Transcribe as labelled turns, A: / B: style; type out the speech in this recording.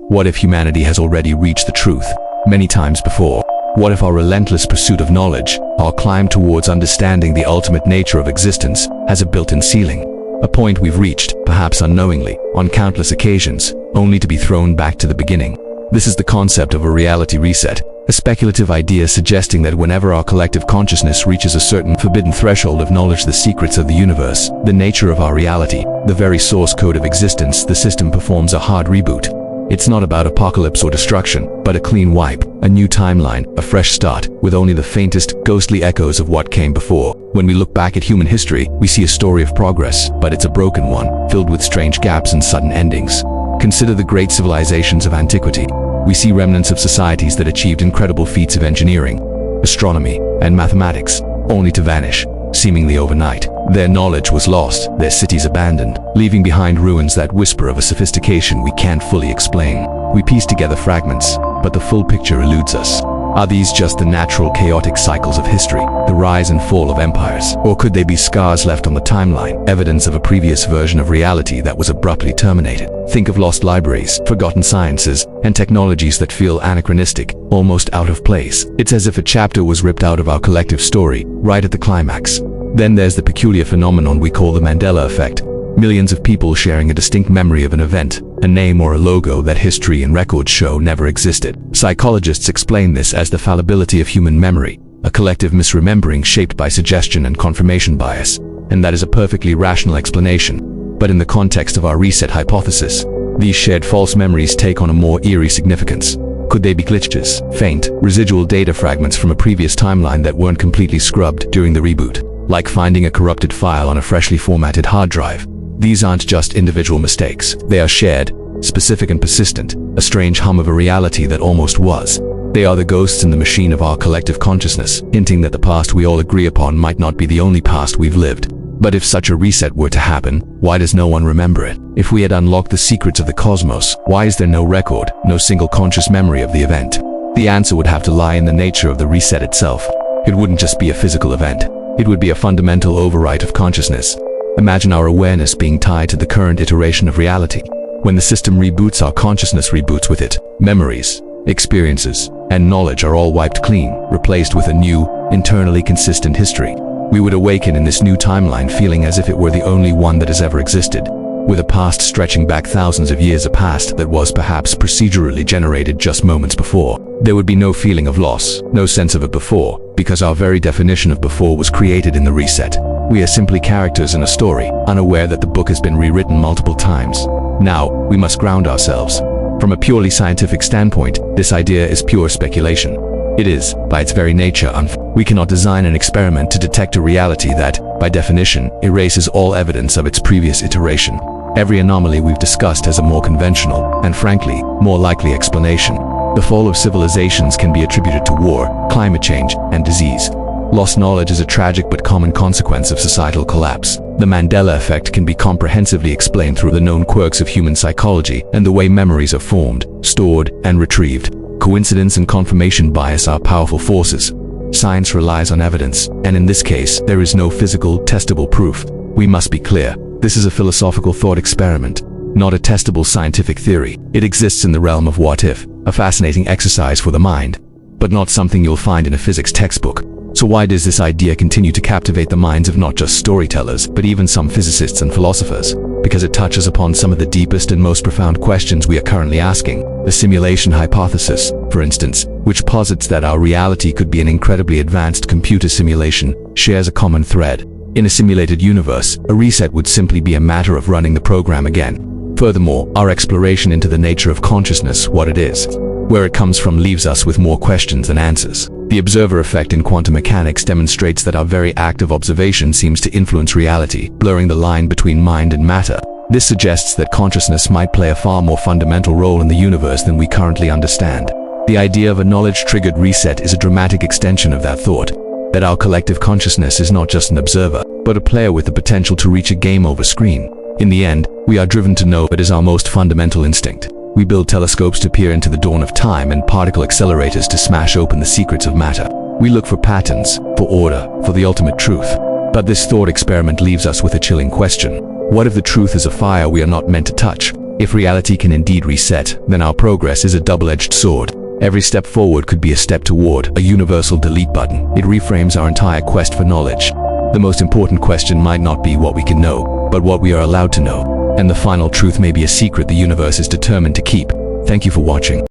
A: What if humanity has already reached the truth many times before? What if our relentless pursuit of knowledge, our climb towards understanding the ultimate nature of existence, has a built-in ceiling? A point we've reached, perhaps unknowingly, on countless occasions, only to be thrown back to the beginning. This is the concept of a reality reset, a speculative idea suggesting that whenever our collective consciousness reaches a certain forbidden threshold of knowledge, the secrets of the universe, the nature of our reality, the very source code of existence, the system performs a hard reboot. It's not about apocalypse or destruction, but a clean wipe, a new timeline, a fresh start, with only the faintest, ghostly echoes of what came before. When we look back at human history, we see a story of progress, but it's a broken one, filled with strange gaps and sudden endings. Consider the great civilizations of antiquity. We see remnants of societies that achieved incredible feats of engineering, astronomy, and mathematics, only to vanish, seemingly overnight. Their knowledge was lost, their cities abandoned, leaving behind ruins that whisper of a sophistication we can't fully explain. We piece together fragments, but the full picture eludes us. Are these just the natural chaotic cycles of history, the rise and fall of empires? Or could they be scars left on the timeline, evidence of a previous version of reality that was abruptly terminated? Think of lost libraries, forgotten sciences, and technologies that feel anachronistic, almost out of place. It's as if a chapter was ripped out of our collective story, right at the climax. Then there's the peculiar phenomenon we call the Mandela Effect. Millions of people sharing a distinct memory of an event, a name or a logo that history and records show never existed. Psychologists explain this as the fallibility of human memory, a collective misremembering shaped by suggestion and confirmation bias. And that is a perfectly rational explanation. But in the context of our reset hypothesis, these shared false memories take on a more eerie significance. Could they be glitches, faint, residual data fragments from a previous timeline that weren't completely scrubbed during the reboot? Like finding a corrupted file on a freshly formatted hard drive. These aren't just individual mistakes. They are shared, specific and persistent, a strange hum of a reality that almost was. They are the ghosts in the machine of our collective consciousness, hinting that the past we all agree upon might not be the only past we've lived. But if such a reset were to happen, why does no one remember it? If we had unlocked the secrets of the cosmos, why is there no record, no single conscious memory of the event? The answer would have to lie in the nature of the reset itself. It wouldn't just be a physical event. It would be a fundamental overwrite of consciousness. Imagine our awareness being tied to the current iteration of reality. When the system reboots, our consciousness reboots with it. Memories, experiences, and knowledge are all wiped clean, replaced with a new, internally consistent history. We would awaken in this new timeline feeling as if it were the only one that has ever existed, with a past stretching back thousands of years, a past that was perhaps procedurally generated just moments before. There would be no feeling of loss, no sense of it before, because our very definition of before was created in the reset. We are simply characters in a story, unaware that the book has been rewritten multiple times. Now, we must ground ourselves. From a purely scientific standpoint, this idea is pure speculation. It is, by its very nature, we cannot design an experiment to detect a reality that, by definition, erases all evidence of its previous iteration. Every anomaly we've discussed has a more conventional, and frankly, more likely explanation. The fall of civilizations can be attributed to war, climate change, and disease. Lost knowledge is a tragic but common consequence of societal collapse. The Mandela Effect can be comprehensively explained through the known quirks of human psychology and the way memories are formed, stored, and retrieved. Coincidence and confirmation bias are powerful forces. Science relies on evidence, and in this case, there is no physical, testable proof. We must be clear. This is a philosophical thought experiment, not a testable scientific theory. It exists in the realm of what if, a fascinating exercise for the mind, but not something you'll find in a physics textbook. So why does this idea continue to captivate the minds of not just storytellers, but even some physicists and philosophers? Because it touches upon some of the deepest and most profound questions we are currently asking. The simulation hypothesis, for instance, which posits that our reality could be an incredibly advanced computer simulation, shares a common thread. In a simulated universe, a reset would simply be a matter of running the program again. Furthermore, our exploration into the nature of consciousness, what it is, where it comes from, leaves us with more questions than answers. The observer effect in quantum mechanics demonstrates that our very act of observation seems to influence reality, blurring the line between mind and matter. This suggests that consciousness might play a far more fundamental role in the universe than we currently understand. The idea of a knowledge-triggered reset is a dramatic extension of that thought, that our collective consciousness is not just an observer, but a player with the potential to reach a game over screen. In the end, we are driven to know what is our most fundamental instinct. We build telescopes to peer into the dawn of time and particle accelerators to smash open the secrets of matter. We look for patterns, for order, for the ultimate truth. But this thought experiment leaves us with a chilling question. What if the truth is a fire we are not meant to touch? If reality can indeed reset, then our progress is a double-edged sword. Every step forward could be a step toward a universal delete button. It reframes our entire quest for knowledge. The most important question might not be what we can know, but what we are allowed to know. And the final truth may be a secret the universe is determined to keep. Thank you for watching.